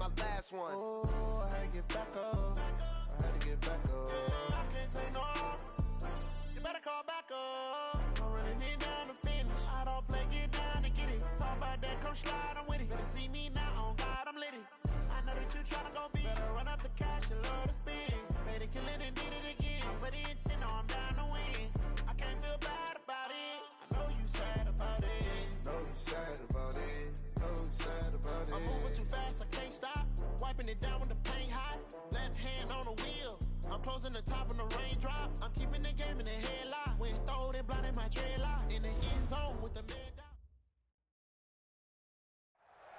my last one. Oh, I had to get back up. I had to get back up. I can't take no. You better call back up. I'm running it down to finish. I don't play, get down to get it. Talk about that, come slide, I'm with it. Better see me now, on God, I'm lit it. I know that you tryna go big. Better run up the cash and love to spend. Made it, kill it, and did it again. But the intent, no, I'm down to win. I can't feel bad about it. I know you sad about it. Know you sad about it. Know you sad about it. I'm moving too fast, I can't stop. Wiping it down when the paint hot. Left hand on the wheel. I'm closing the top when the raindrop. I'm keeping the game in the headlock. When throwed and blinded my dreadlock. In the end zone with the man down.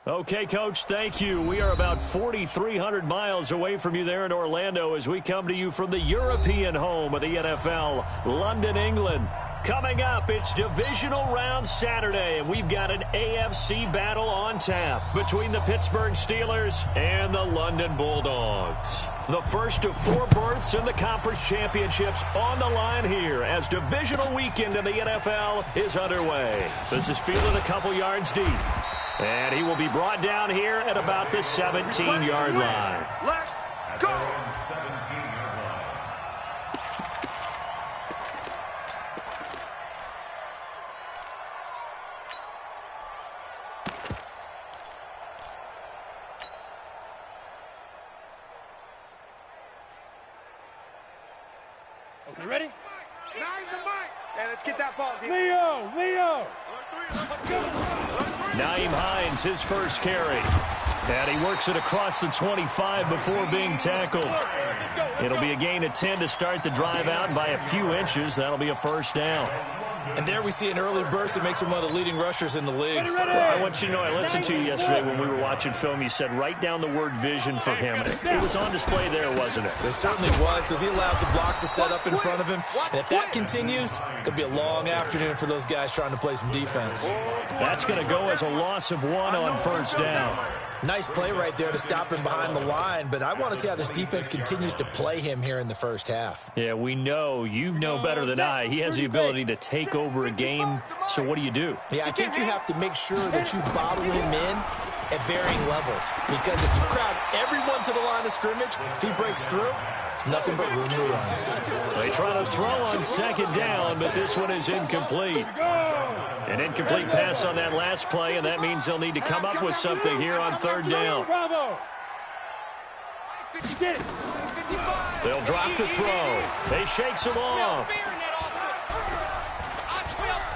Okay, Coach, thank you. We are about 4,300 miles away from you there in Orlando as we come to you from the European home of the NFL, London, England. Coming up, it's Divisional Round Saturday, and we've got an AFC battle on tap between the Pittsburgh Steelers and the London Bulldogs. The first of 4 berths in the conference championships on the line here as divisional weekend in the NFL is underway. This is fielded a couple yards deep. And he will be brought down here at about the 17-yard line. Let's go! 17-yard line. Okay, ready? Nine the mic! Hey, let's get that ball, Leo! Naeem Hines, his first carry. And he works it across the 25 before being tackled. It'll be a gain of 10 to start the drive out, and by a few inches, that'll be a first down. And there we see an early burst that makes him one of the leading rushers in the league. Well, I want you to know, I listened to you yesterday when we were watching film. You said write down the word vision for him. It was on display there, wasn't it? It certainly was, because he allows the blocks to set up in front of him. And if that continues, it'll be a long afternoon for those guys trying to play some defense. That's going to go as a loss of 1 on first down. Nice play right there to stop him behind the line, but I want to see how this defense continues to play him here in the first half. Yeah, we know. You know better than I. He has the ability to take over a game, so what do you do? Yeah, I think you have to make sure that you bottle him in at varying levels, because if you crowd everyone to the line of scrimmage, if he breaks through, it's nothing but room to run. They try to throw on second down, but this one is incomplete. An incomplete pass on that last play, and that means they'll need to come up with something here on third down. They'll drop to throw. They shakes him off.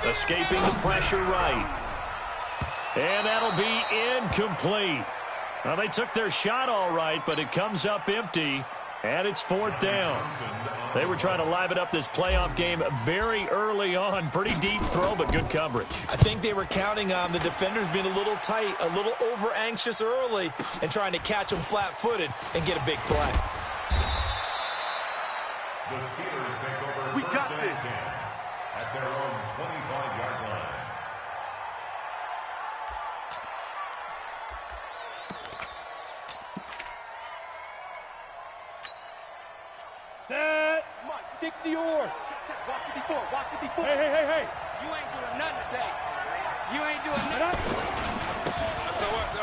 Escaping the pressure right. And that'll be incomplete. Well, they took their shot all right, but it comes up empty, and it's fourth down. They were trying to liven up this playoff game very early on. Pretty deep throw, but good coverage. I think they were counting on the defenders being a little tight, a little over-anxious early, and trying to catch them flat-footed and get a big play. The Steelers take over. We got this. At their own 25-yard line. Set. 60 or. Walk 54, walk 54. Hey. You ain't doing nothing today. You ain't doing nothing.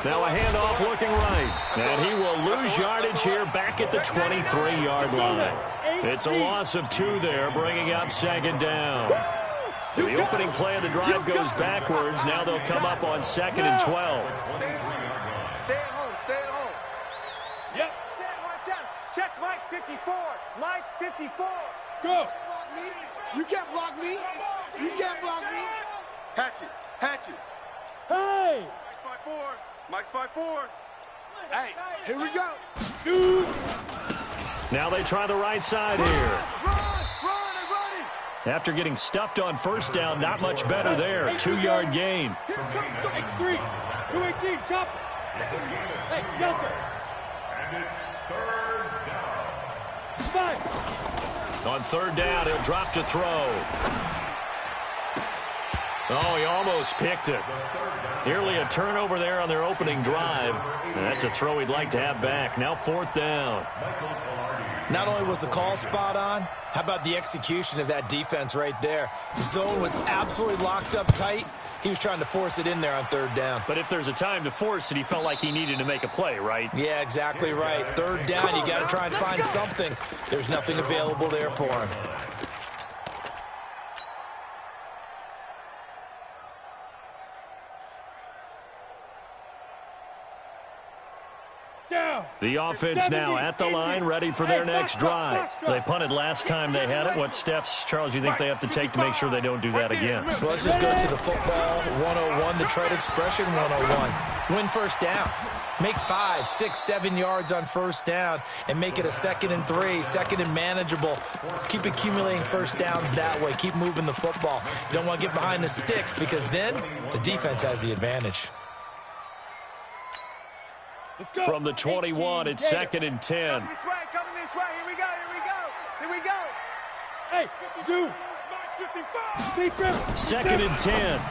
Now a handoff looking right. And he will lose yardage here back at the 23-yard line. It's a loss of 2 there, bringing up second down. The opening play of the drive goes backwards. Now they'll come up on 2nd and 12. Stay at home, stay at home. Yep. Check Mike 54. Mike 54. Go. Block me. You can't block me. You can't block me. Hatchet. Hey. Mike's 5'4". Mike's 5'4". Hey, here we go. Shoot. Now they try the right side here. Run. After getting stuffed on first down, not much better there. 2-yard gain. X3. 218. Chop. Hey, Delta. And it's third down. 5. On third down, he'll drop to throw. Oh, he almost picked it. Nearly a turnover there on their opening drive. And that's a throw he'd like to have back. Now fourth down. Not only was the call spot on, how about the execution of that defense right there? The zone was absolutely locked up tight, He was trying to force it in there on third down. But if there's a time to force it, he felt like he needed to make a play, right? Yeah, exactly right. Third down, you got to try and find something. There's nothing available there for him. The offense now at the line, ready for their next drive. They punted last time they had it. What steps, Charles, you think they have to take to make sure they don't do that again? Well, let's just go to the football 101, the trade expression 101. Win first down. Make 5, 6, 7 yards on first down and make it a 2nd and 3, 2nd and manageable. Keep accumulating first downs that way. Keep moving the football. You don't want to get behind the sticks because then the defense has the advantage. From the 21, it's 2nd and 10. Coming this way, coming this way. Here we go, here we go. Here we go. Hey, Zoo. 2nd and 10.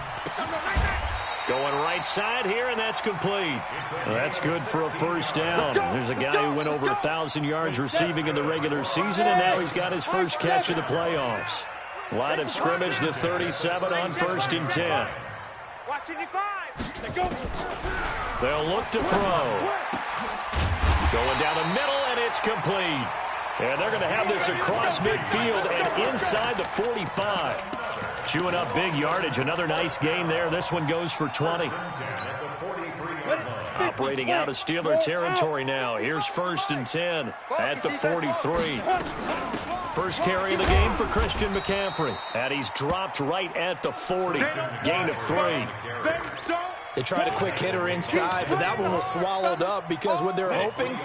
Going right side here, and that's complete. Well, that's good for a first down. There's a guy who went over 1,000 yards receiving in the regular season, and now he's got his first catch of the playoffs. Line of scrimmage, the 37 on 1st and 10. Watching you 5. Let's go. They'll look to throw. Going down the middle, and it's complete. And they're going to have this across midfield and inside the 45. Chewing up big yardage. Another nice gain there. This one goes for 20. Operating out of Steeler territory now. Here's 1st and 10 at the 43. First carry of the game for Christian McCaffrey. And he's dropped right at the 40. Gain of 3. They tried a quick hitter inside, but that one was swallowed up because what they're hoping,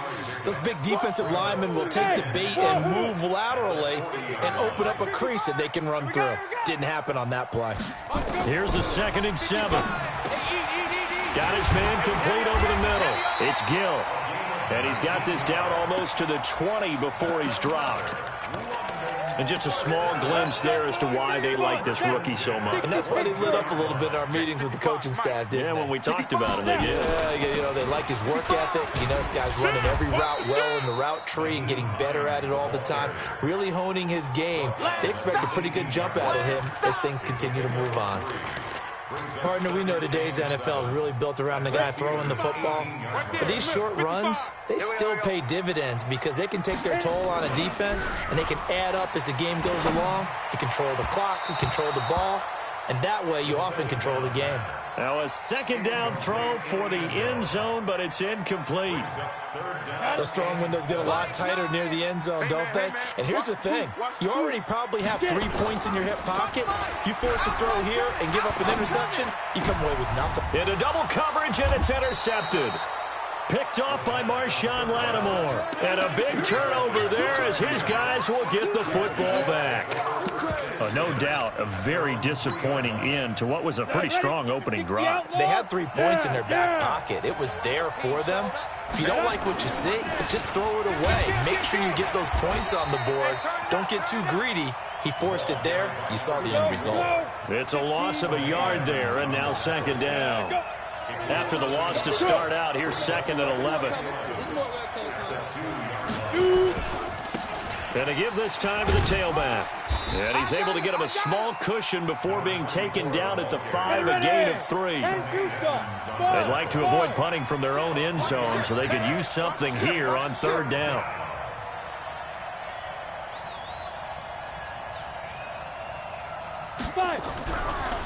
those big defensive linemen will take the bait and move laterally and open up a crease that they can run through. Didn't happen on that play. Here's a 2nd and 7. Got his man complete over the middle. It's Gill. And he's got this down almost to the 20 before he's dropped. And just a small glimpse there as to why they like this rookie so much. And that's why they lit up a little bit in our meetings with the coaching staff, didn't they? Yeah, when we talked about him, they did. Yeah, you know, they like his work ethic. You know, this guy's running every route well in the route tree and getting better at it all the time, really honing his game. They expect a pretty good jump out of him as things continue to move on. Partner, we know today's NFL is really built around the guy throwing the football. But these short runs, they still pay dividends because they can take their toll on a defense and they can add up as the game goes along. You control the clock, you control the ball, and that way you often control the game. Now a 2nd down throw for the end zone, but it's incomplete. Those throwing windows get a lot tighter near the end zone, don't they? And here's the thing. You already probably have 3 points in your hip pocket. You force a throw here and give up an interception, you come away with nothing. Into double coverage, and it's intercepted. Picked off by Marshawn Lattimore. And a big turnover there as his guys will get the football back. No doubt, a very disappointing end to what was a pretty strong opening drive. They had 3 points in their back pocket. It was there for them. If you don't like what you see, just throw it away. Make sure you get those points on the board. Don't get too greedy. He forced it there. You saw the end result. It's a loss of a yard there, and now 2nd down. After the loss to start out, here's 2nd and 11. And to give this time to the tailback. And he's able to get him a small cushion before being taken down at the 5, a gain of 3. They'd like to avoid punting from their own end zone so they could use something here on 3rd down.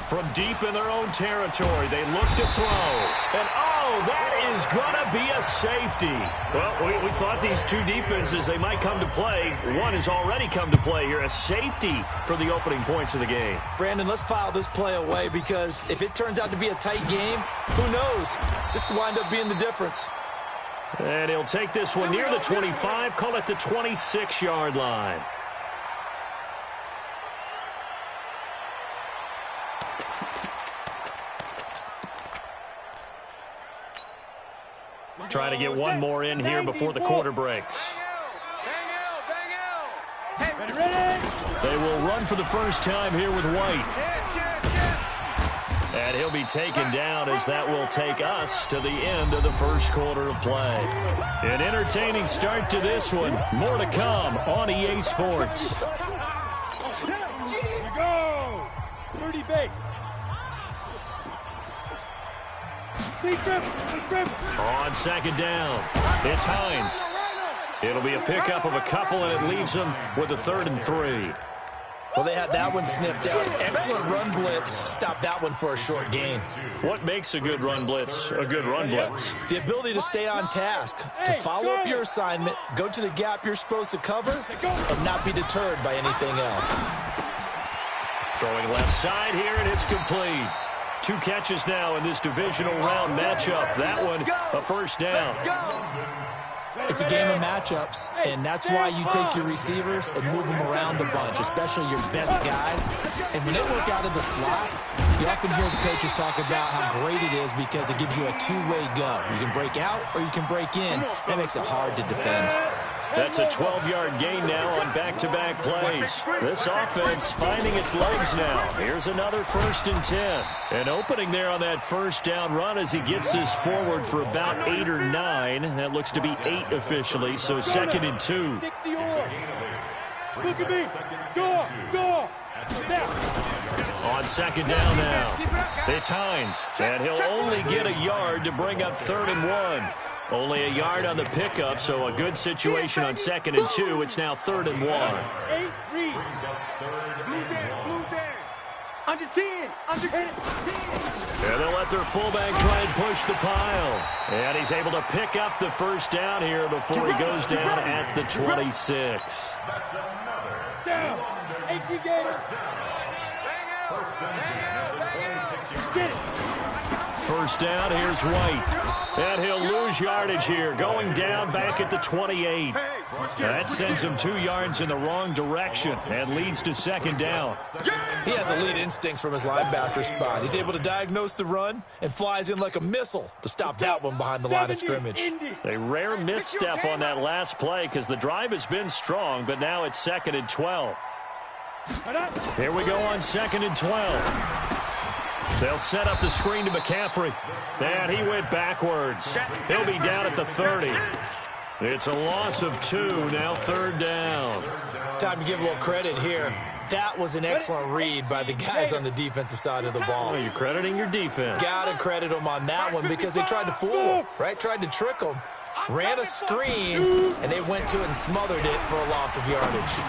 From deep in their own territory, they look to throw. And, oh, that is going to be a safety. Well, we thought these two defenses, they might come to play. One has already come to play here. A safety for the opening points of the game. Brandon, let's file this play away because if it turns out to be a tight game, who knows? This could wind up being the difference. And he'll take this one near the 25, call it the 26-yard line. Trying to get one more in here before the quarter breaks. They will run for the first time here with White. And he'll be taken down as that will take us to the end of the first quarter of play. An entertaining start to this one. More to come on EA Sports. Here you go. 30 base. On second down, it's Hines. It'll be a pickup of a couple, and it leaves them with a 3rd and 3. Well, they had that one sniffed out. Excellent run blitz. Stop that one for a short gain. What makes a good run blitz a good run blitz? The ability to stay on task, to follow up your assignment, go to the gap you're supposed to cover, and not be deterred by anything else. Throwing left side here, and it's complete. 2 catches now in this divisional round matchup. That one, a first down. It's a game of matchups, and that's why you take your receivers and move them around a bunch, especially your best guys. And when they work out of the slot, you often hear the coaches talk about how great it is because it gives you a two-way go. You can break out or you can break in. That makes it hard to defend. That's a 12-yard gain now on back-to-back plays. This offense finding its legs now. Here's another 1st and 10. An opening there on that first down run as he gets this forward for about 8 or 9. That looks to be 8 officially, so 2nd and 2. Look at me. Go. On second down now, it's Hines, and he'll only get a yard to bring up 3rd and 1. Only a yard on the pickup, so a good situation on 2nd and 2. It's now 3rd and 1. 8, read. Blue down. Under 10. Under 10. And they'll let their fullback try and push the pile. And he's able to pick up the first down here before he goes down at the 26. Down. 18 Gators. Get it. First down, here's White. And he'll lose yardage here, going down back at the 28. That sends him 2 yards in the wrong direction and leads to 2nd down. He has elite instincts from his linebacker spot. He's able to diagnose the run and flies in like a missile to stop that one behind the line of scrimmage. A rare misstep on that last play because the drive has been strong, but now it's 2nd and 12. Here we go on 2nd and 12. They'll set up the screen to McCaffrey. And he went backwards. He'll be down at the 30. It's a loss of 2, now 3rd down. Time to give a little credit here. That was an excellent read by the guys on the defensive side of the ball. Oh, you're crediting your defense. Gotta credit them on that one because they tried to fool him, right? Tried to trick him. Ran a screen, and they went to it and smothered it for a loss of yardage.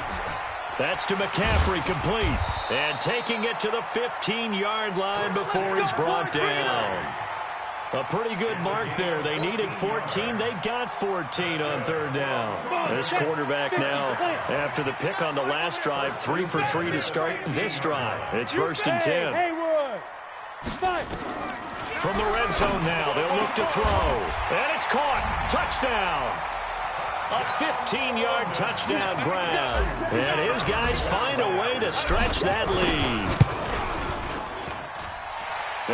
That's to McCaffrey, complete. And taking it to the 15-yard line before he's brought down. A pretty good mark there. They needed 14. They got 14 on 3rd down. This quarterback now, after the pick on the last drive, 3 for 3 to start this drive. It's 1st and 10. From the red zone now, they'll look to throw. And it's caught. Touchdown. A 15-yard touchdown grab. And his guys find a way to stretch that lead.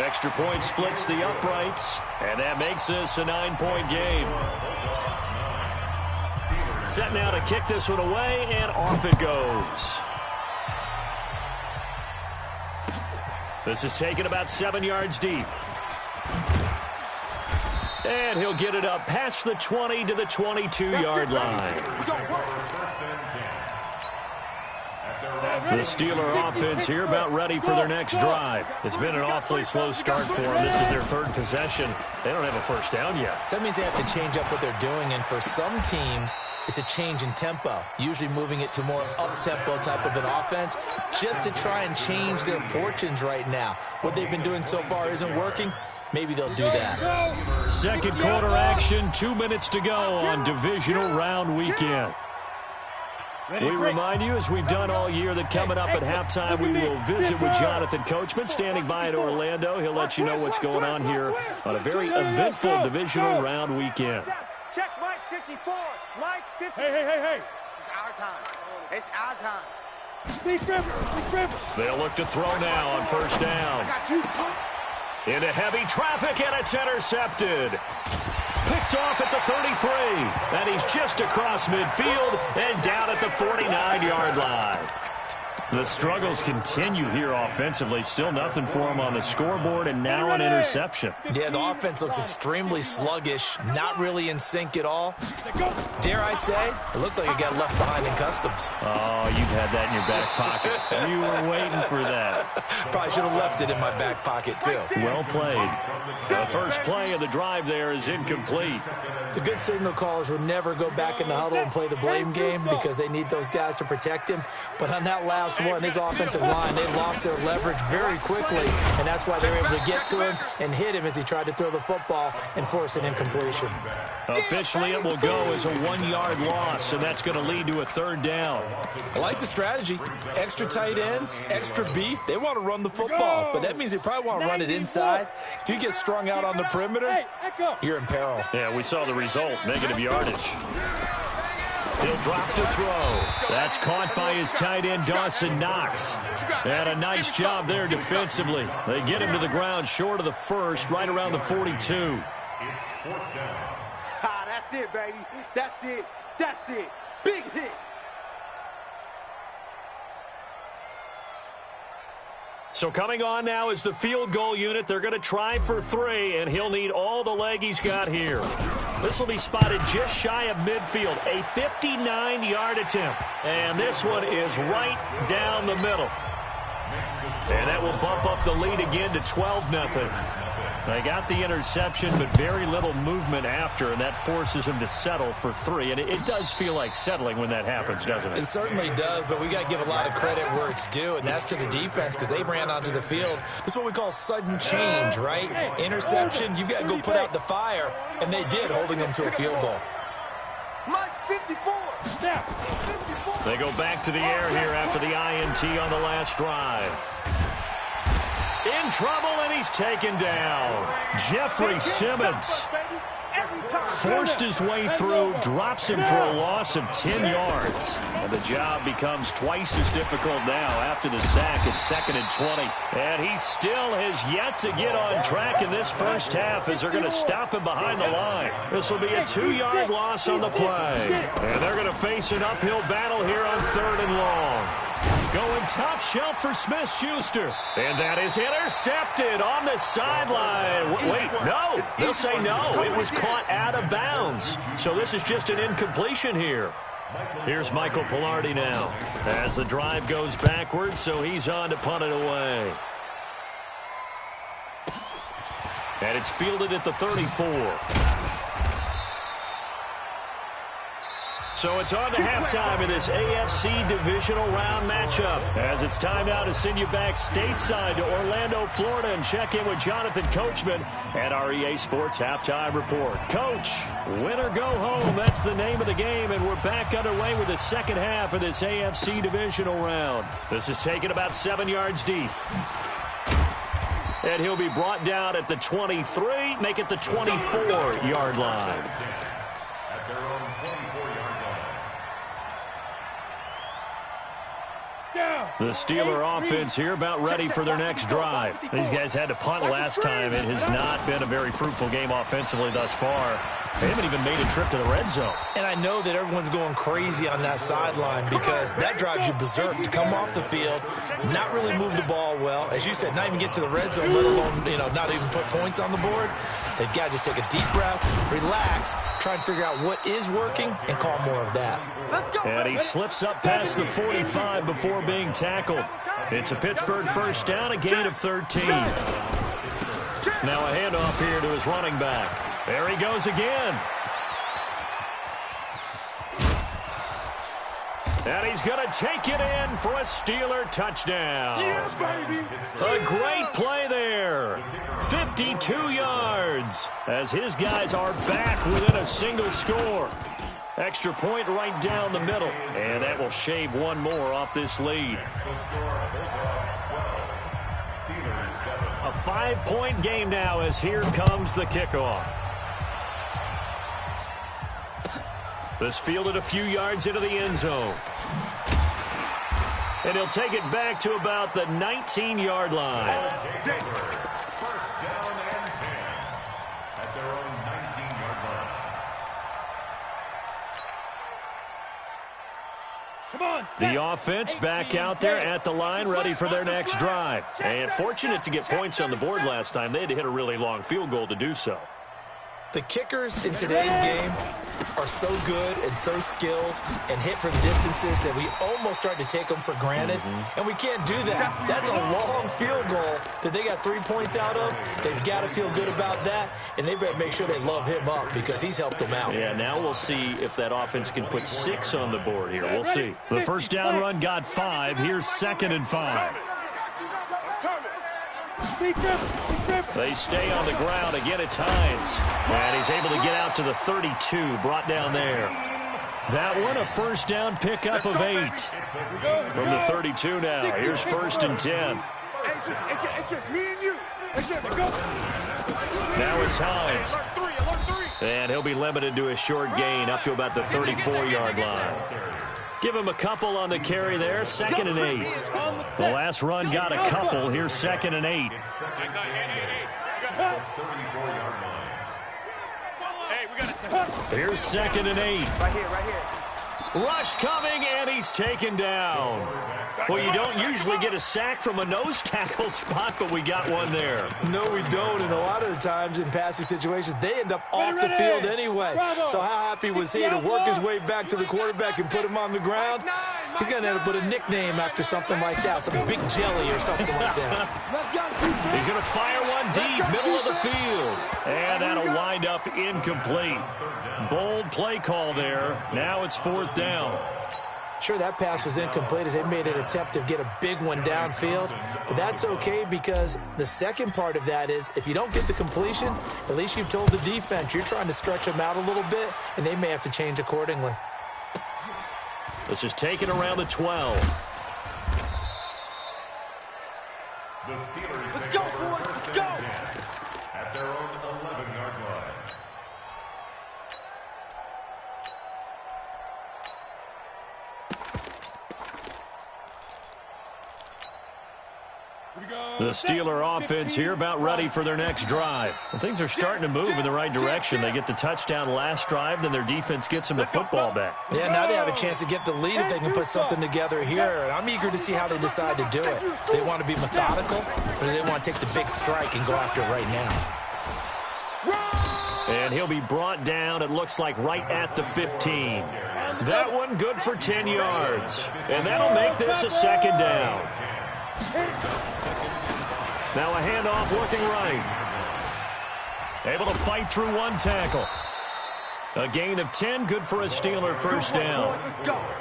Extra point splits the uprights, and that makes this a 9-point game. Set now to kick this one away, and off it goes. This is taken about 7 yards deep. And he'll get it up past the 20 to the 22-yard line. The Steeler offense here about ready for their next drive. It's been an awfully slow start for them. This is their 3rd possession. They don't have a first down yet. So that means they have to change up what they're doing, and for some teams, it's a change in tempo, usually moving it to more up-tempo type of an offense just to try and change their fortunes right now. What they've been doing so far isn't working. Maybe they'll do that. Second quarter action, 2 minutes to go on divisional round weekend. We remind you, as we've done all year, that coming up at halftime, we will visit with Jonathan Coachman, standing by in Orlando. He'll let you know what's going on here on a very eventful divisional round weekend. Check Mike 54. Mike 54. Hey. It's our time. It's our time. Big River. They'll look to throw now on first down. Got you. Into heavy traffic, and it's intercepted. Picked off at the 33, and he's just across midfield and down at the 49-yard line. The struggles continue here offensively. Still nothing for him on the scoreboard, and now an interception. Yeah, the offense looks extremely sluggish, not really in sync at all. Dare I say, it looks like it got left behind in customs. Oh, you've had that in your back pocket. You were waiting for that. Probably should have left it in my back pocket, too. Well played. The first play of the drive there is incomplete. The good signal callers will never go back in the huddle and play the blame game because they need those guys to protect him. But on that last one, his offensive line, they lost their leverage very quickly, and that's why they were able to get to him and hit him as he tried to throw the football and force an incompletion. Officially, it will go as a 1-yard loss, and that's going to lead to a third down. I like the strategy. Extra tight ends, extra beef. They want to run the football, but that means they probably want to run it inside. If you get strung out on the perimeter, you're in peril. Yeah, we saw the result, negative yardage. He'll drop to throw. That's caught by his tight end, Dawson Knox. And a nice job there defensively. They get him to the ground short of the first, right around the 42. It's 4th down. Ah, that's it, baby. That's it. That's it. Big hit. So coming on now is the field goal unit. They're going to try for 3, and he'll need all the leg he's got here. This will be spotted just shy of midfield, a 59-yard attempt. And this one is right down the middle. And that will bump up the lead again to 12-0. They got the interception, but very little movement after, and that forces him to settle for 3. And it does feel like settling when that happens, doesn't it? It certainly does, but we got to give a lot of credit where it's due, and that's to the defense because they ran onto the field. This is what we call sudden change, right? Interception, you've got to go put out the fire, and they did, holding them to a field goal. Mike's 54. Now, 54. They go back to the air here after the INT on the last drive. In trouble, and he's taken down. Jeffrey Simmons forced his way through, drops him for a loss of 10 yards. And the job becomes twice as difficult now after the sack. It's 2nd and 20. And he still has yet to get on track in this first half as they're going to stop him behind the line. This will be a 2-yard loss on the play. And they're going to face an uphill battle here on 3rd and long. Going top shelf for Smith-Schuster. And that is intercepted on the sideline. Wait, no. They'll say no. It was caught out of bounds. So this is just an incompletion here. Here's Michael Pilardi now as the drive goes backwards, so he's on to punt it away. And it's fielded at the 34. So it's on to halftime in this AFC divisional round matchup. As it's time now to send you back stateside to Orlando, Florida, and check in with Jonathan Coachman at our EA Sports Halftime Report. Coach, win or go home, that's the name of the game, and we're back underway with the second half of this AFC divisional round. This is taken about 7 yards deep. And he'll be brought down at the 23, make it the 24-yard line. At their own 24-yard line. The Steeler offense here about ready for their next drive. These guys had to punt last time. It has not been a very fruitful game offensively thus far. They haven't even made a trip to the red zone. And I know that everyone's going crazy on that sideline because that drives you berserk to come off the field, not really move the ball well. As you said, not even get to the red zone, let alone, not even put points on the board. They've got to just take a deep breath, relax, try and figure out what is working, and call more of that. And he slips up past the 45 before being tackled. It's a Pittsburgh first down, a gain of 13. Now a handoff here to his running back. There he goes again. And he's going to take it in for a Steeler touchdown. A great play there. 52 yards as his guys are back within a single score. Extra point right down the middle. And that will shave one more off this lead. A 5-point game now as here comes the kickoff. This fielded a few yards into the end zone. And he'll take it back to about the 19-yard line. First down and 10 at their own 19-yard line. The offense back out there at the line, ready for their next drive. And fortunate to get points on the board last time. They had to hit a really long field goal to do so. The kickers in today's game are so good and so skilled and hit from distances that we almost start to take them for granted. And we can't do that. That's a long field goal that they got 3 points out of. They've got to feel good about that, and they better make sure they love him up because he's helped them out. Yeah, now we'll see if that offense can put 6 on the board here. We'll see. The first down run got 5. Here's 2nd and 5. They stay on the ground. Again, it's Hines. And he's able to get out to the 32, brought down there. That one, a first down pickup of 8. From the 32 now. Here's 1st and 10. It's just me and you. It's just go. Now it's Hines. And he'll be limited to a short gain up to about the 34-yard line. Give him a couple on the carry there. 2nd and 8. The last run got a couple. Here's 2nd and 8. Here's 2nd and 8. Right here. Rush coming, and he's taken down. Well, you don't usually get a sack from a nose tackle spot, but we got one there. No, we don't, and a lot of the times in passing situations, they end up off the field anyway. So how happy was he to work his way back to the quarterback and put him on the ground? He's going to end up with a nickname after something like that, some big jelly or something like that. He's going to fire one deep, middle of the field. And that'll wind up incomplete. Bold play call there. Now it's 4th down. Sure, that pass was incomplete as they made an attempt to get a big one downfield, but that's okay because the second part of that is if you don't get the completion, at least you've told the defense you're trying to stretch them out a little bit, and they may have to change accordingly. This is taken around the 12. The Steelers Let's go, boys. Let's go. at their own 11-yard line. The Steeler offense here about ready for their next drive. Well, things are starting to move in the right direction. They get the touchdown last drive, then their defense gets them the football back. Yeah, now they have a chance to get the lead if they can put something together here. And I'm eager to see how they decide to do it. Do they want to be methodical, or do they want to take the big strike and go after it right now? And he'll be brought down, it looks like, right at the 15. That one good for 10 yards. And that'll make this a 2nd down. Now a handoff looking right. Able to fight through one tackle. A gain of 10, good for a Steeler first down.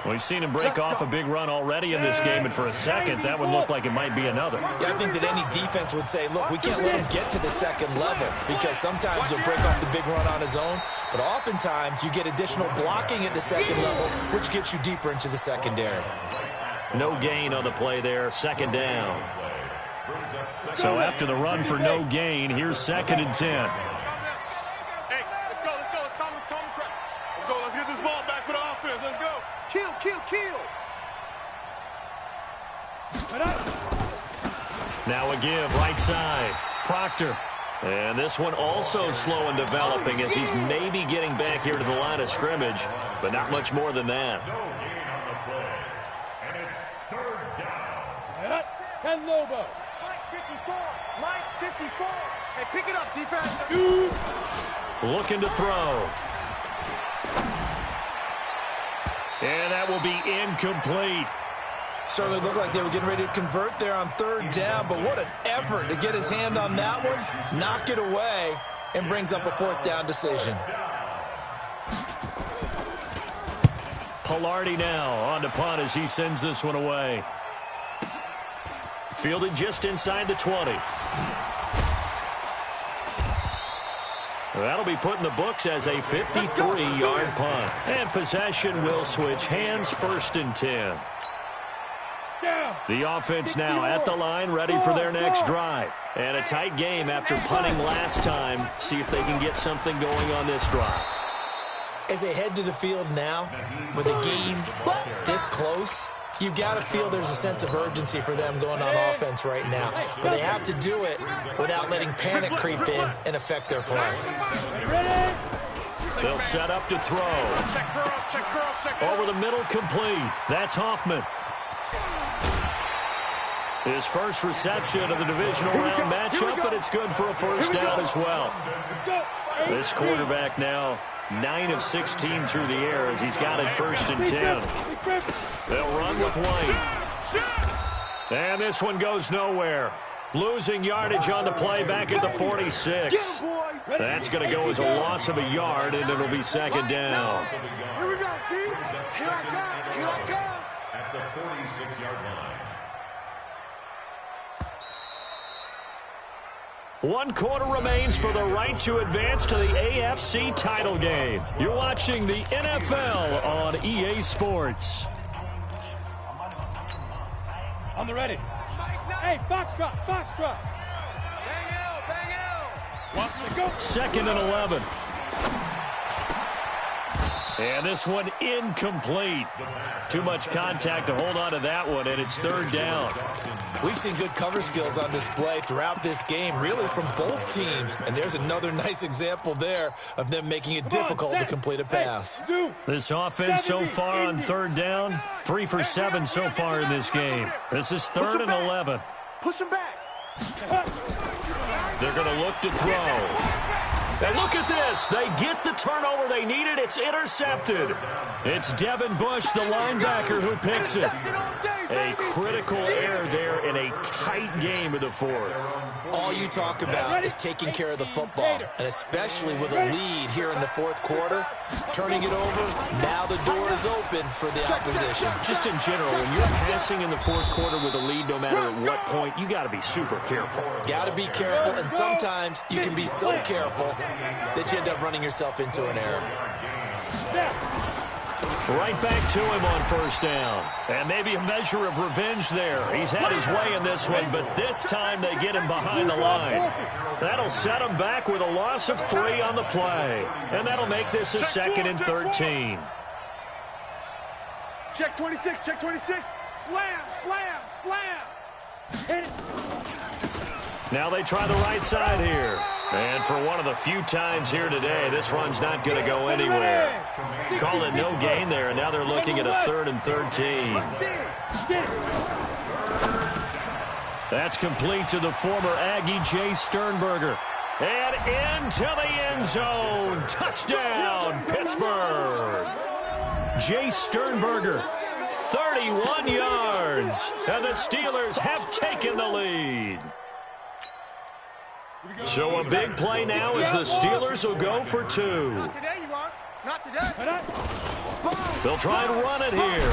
We've seen him break off a big run already in this game, and for a second, that one looked like it might be another. Yeah, I think that any defense would say, look, we can't let him get to the second level because sometimes he'll break off the big run on his own, but oftentimes you get additional blocking at the second level, which gets you deeper into the secondary. No gain on the play there, 2nd down. So after the run for no gain, here's 2nd and 10. Hey, let's go. Let's calm the crowd. Let's go. Let's get this ball back for the offense. Let's go. Kill. Now a give, right side. Proctor. And this one also slow and developing as he's maybe getting back here to the line of scrimmage, but not much more than that. No gain on the play. And it's 3rd down. 10 Lobo. Mike 54. Hey, pick it up, defense. Looking to throw. And that will be incomplete. Certainly looked like they were getting ready to convert there on 3rd down, but what an effort to get his hand on that one, knock it away, and brings up a 4th down decision. Pilardi now on to punt as he sends this one away. Fielded just inside the 20. That'll be put in the books as a 53-yard punt. And possession will switch hands, 1st and 10. The offense now at the line, ready for their next drive. And a tight game after punting last time. See if they can get something going on this drive. As they head to the field now, with a game this close, you've got to feel there's a sense of urgency for them going on offense right now. But they have to do it without letting panic creep in and affect their play. They'll set up to throw. Over the middle, complete. That's Hoffman. His first reception of the divisional round matchup, but it's good for a first down as well. This quarterback now 9 of 16 through the air as he's got it first and 10. They'll run with White. And this one goes nowhere. Losing yardage on the play back at the 46. That's going to go as a loss of a yard, and it'll be second down. Here we go, team. Here I come. Here I come. At the 46-yard line. 1 quarter remains for the right to advance to the AFC title game. You're watching the NFL on EA Sports. On the ready. Hey, Foxtrot, Foxtrot. Bang out. Watch it go. Second and 11. And this one incomplete. Too much contact to hold on to that one, and it's third down. We've seen good cover skills on display throughout this game, really from both teams. And there's another nice example there of them making it difficult to complete a pass. This offense so far on third down, 3 for 7 so far in this game. This is third and 11. Push him back. They're going to look to throw. And look at this. They get the turnover they needed. It's intercepted. It's Devin Bush, the linebacker, who picks it. A critical error there in a tight game of the fourth. All you talk about is taking care of the football, and especially with a lead here in the fourth quarter, turning it over, now the door is open for the opposition. Just in general, when you're passing in the fourth quarter with a lead, no matter at what point, you got to be super careful. Got to be careful, and sometimes you can be so careful that you end up running yourself into an error. Right back to him on first down. And maybe a measure of revenge there. He's had his way in this one, but this time they get him behind the line. That'll set him back with a loss of 3 on the play. And that'll make this a second and 13. Check 26, check 26. Slam, slam, slam. Hit it. Now they try the right side here. And for one of the few times here today, this run's not going to go anywhere. Call it no gain there, and now they're looking at a third and 13. That's complete to the former Aggie, Jay Sternberger. And into the end zone. Touchdown, Pittsburgh. Jay Sternberger, 31 yards. And the Steelers have taken the lead. So a big play now as the Steelers will go for 2. Not today, you are. Not today. They'll try and run it here.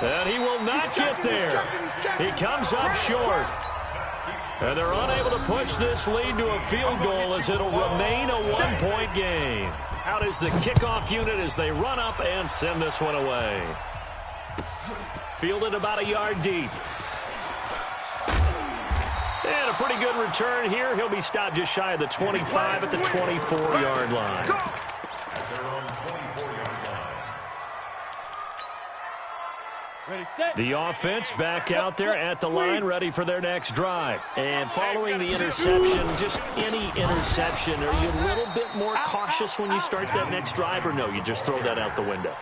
And he will not get there. He comes up short. And they're unable to push this lead to a field goal as it'll remain a 1-point game. Out is the kickoff unit as they run up and send this one away. Fielded about a yard deep. And a pretty good return here. He'll be stopped just shy of the 25 at the 24-yard line. The offense back out there at the line, ready for their next drive. And following the interception, just any interception, are you a little bit more cautious when you start that next drive, or no, you just throw that out the window?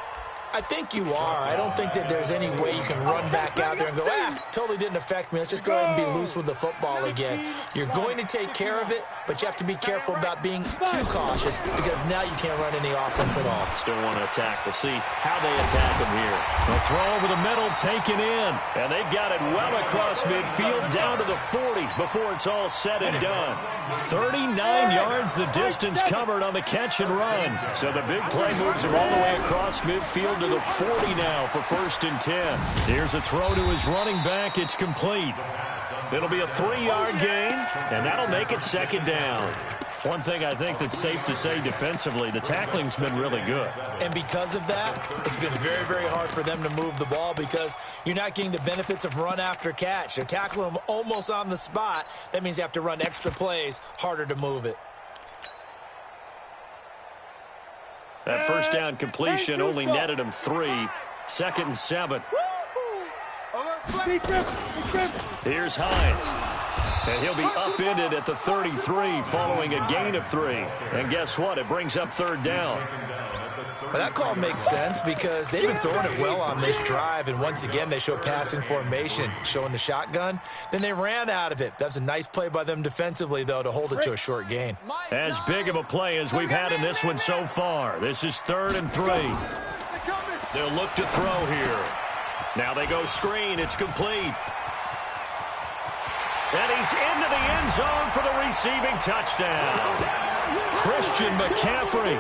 I think you are. I don't think that there's any way you can run back out there and go, totally didn't affect me. Let's just go ahead and be loose with the football again. You're going to take care of it, but you have to be careful about being too cautious because now you can't run any offense at all. Still want to attack. We'll see how they attack him here. A throw over the middle, taken in. And they've got it well across midfield down to the 40 before it's all said and done. 39 yards the distance covered on the catch and run. So the big play moves him all the way across midfield to the 40 now for first and 10. Here's a throw to his running back. It's complete. It'll be a 3-yard gain, and that'll make it second down. One thing I think that's safe to say defensively, the tackling's been really good. And because of that, it's been very, very hard for them to move the ball because you're not getting the benefits of run after catch. They're tackling them almost on the spot. That means you have to run extra plays, harder to move it. That first down completion only netted him 3. Second and 7. Here's Hines. And he'll be upended at the 33 following a gain of 3. And guess what? It brings up third down. Well, that call makes sense because they've been throwing it well on this drive, and once again they show passing formation, showing the shotgun. Then they ran out of it. That's a nice play by them defensively, though, to hold it to a short gain. As big of a play as we've had in this one so far. This is 3rd and 3. They'll look to throw here. Now they go screen. It's complete. And he's into the end zone for the receiving touchdown. Christian McCaffrey,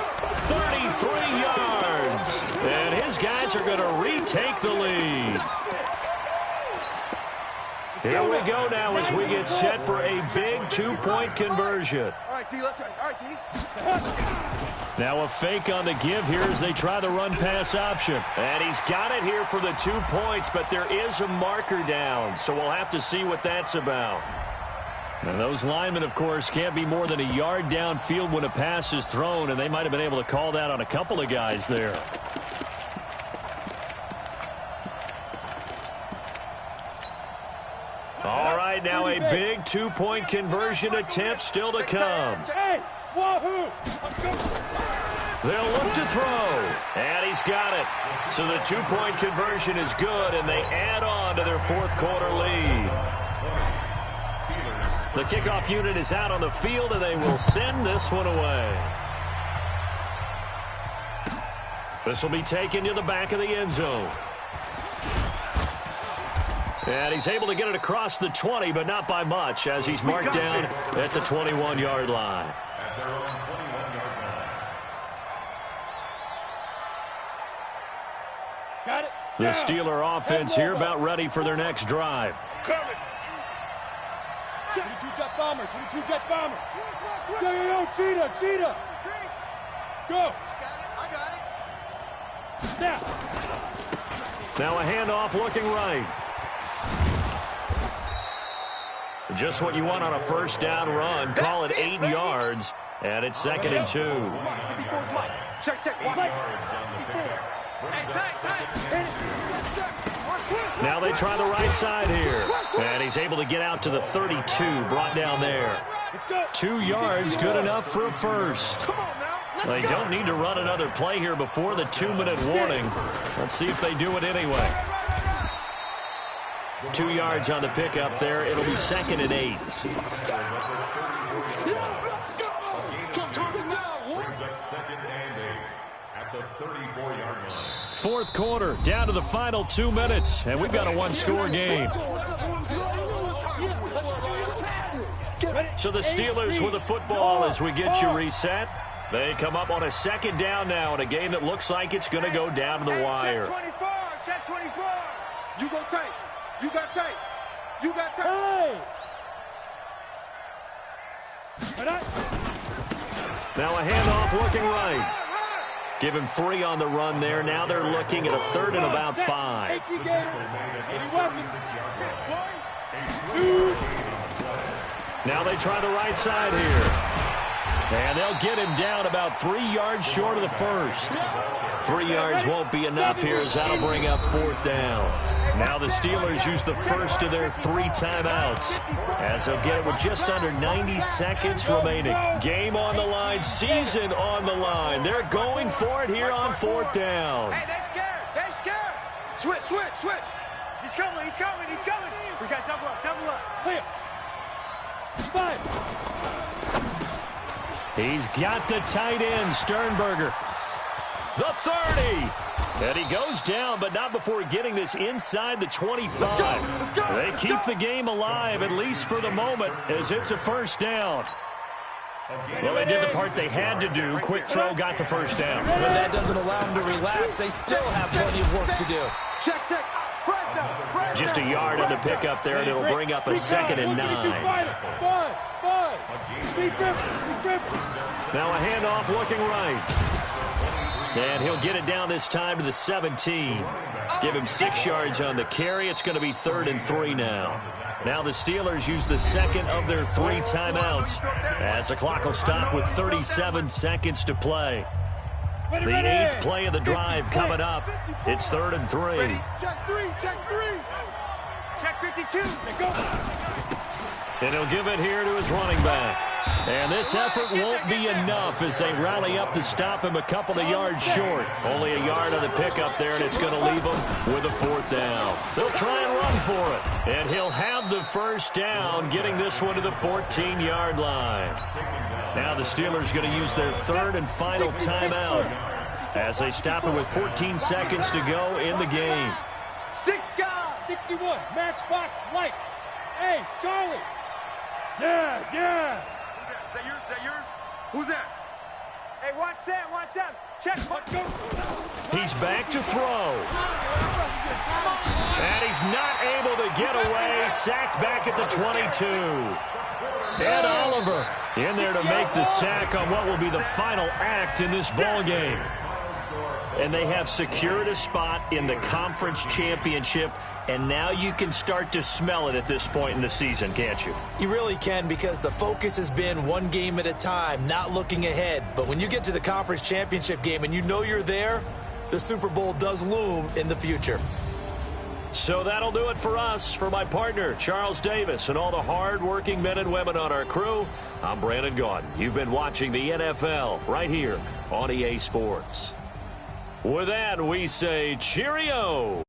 33 yards. And his guys are going to retake the lead. Here we go now as we get set for a big 2-point conversion. All right, T, let's try. All right, T. Now a fake on the give here as they try the run-pass option. And he's got it here for the 2 points, but there is a marker down, so we'll have to see what that's about. And those linemen, of course, can't be more than a yard downfield when a pass is thrown, and they might have been able to call that on a couple of guys there. All right, now a big 2-point conversion attempt still to come. Hey, wahoo! They'll look to throw, and he's got it. So the 2-point conversion is good, and they add on to their 4th quarter lead. The kickoff unit is out on the field, and they will send this one away. This will be taken to the back of the end zone. And he's able to get it across the 20, but not by much, as he's marked down at the 21-yard line. Got it. The Steeler offense here about ready for their next drive. 22-jet bomber, 22-jet bomber. Yo, cheetah. Go. I got it. Now a handoff looking right. Just what you want on a first down run. Call it 8 yards, and it's 2nd and 2. Check. Now they try the right side here. And he's able to get out to the 32, brought down there. 2 yards, good enough for a first. They don't need to run another play here before the 2-minute warning. Let's see if they do it anyway. 2 yards on the pickup there. It'll be 2nd and 8. Brings up 2nd and 8 at the 34-yard line. 4th quarter, down to the final 2 minutes, and we've got a 1-score game. So the Steelers with the football as we get you reset. They come up on a 2nd down now in a game that looks like it's going to go down to the wire. Check 24. You go tight. You got tight. Hey! Now a handoff looking right. Give him 3 on the run there. Now they're looking at a 3rd and about 5. Now they try the right side here. And they'll get him down about 3 yards short of the first. 3 yards won't be enough here as that'll bring up 4th down. Now the Steelers use the first of their 3 timeouts as they'll get it with just under 90 seconds remaining. Game on the line, season on the line. They're going for it here on 4th down. Hey, they're scared. Switch. He's coming. We got double up. Clear. 5. He's got the tight end, Sternberger. The 30. And he goes down, but not before getting this inside the 25. They keep the game alive, at least for the moment, as it's a first down. Well, they did the part they had to do. Quick throw got the first down. But that doesn't allow them to relax. They still have plenty of work to do. Check. Just a yard on the pickup there, and it'll bring up a 2nd and 9. Now a handoff looking right. And he'll get it down this time to the 17. Give him 6 yards on the carry. It's going to be 3rd and 3 now. Now the Steelers use the 2nd of their 3 timeouts as the clock will stop with 37 seconds to play. The 8th play of the drive coming up. It's 3rd and 3. Check 3. Check 52. Go. And he'll give it here to his running back. And this effort won't be enough as they rally up to stop him a couple of yards short. Only a yard on the pickup there, and it's going to leave him with a 4th down. They'll try and run for it. And he'll have the 1st down, getting this one to the 14-yard line. Now the Steelers going to use their 3rd and final timeout as they stop it with 14 seconds to go in the game. 6 guys. 61. Matchbox lights. Hey, Charlie. Yes, yes. Is that yours? Is that yours? Who's that? Hey, watch Sam. Check. Let's go. He's back to throw. And he's not able to get away. Sacked back at the 22. Ed Oliver in there to make the sack on what will be the final act in this ball game. And they have secured a spot in the conference championship, and now you can start to smell it at this point in the season, can't you? You really can, because the focus has been one game at a time, not looking ahead. But when you get to the conference championship game and you know you're there, the Super Bowl does loom in the future. So that'll do it for us. For my partner, Charles Davis, and all the hard-working men and women on our crew, I'm Brandon Gaudin. You've been watching the NFL right here on EA Sports. With that, we say cheerio.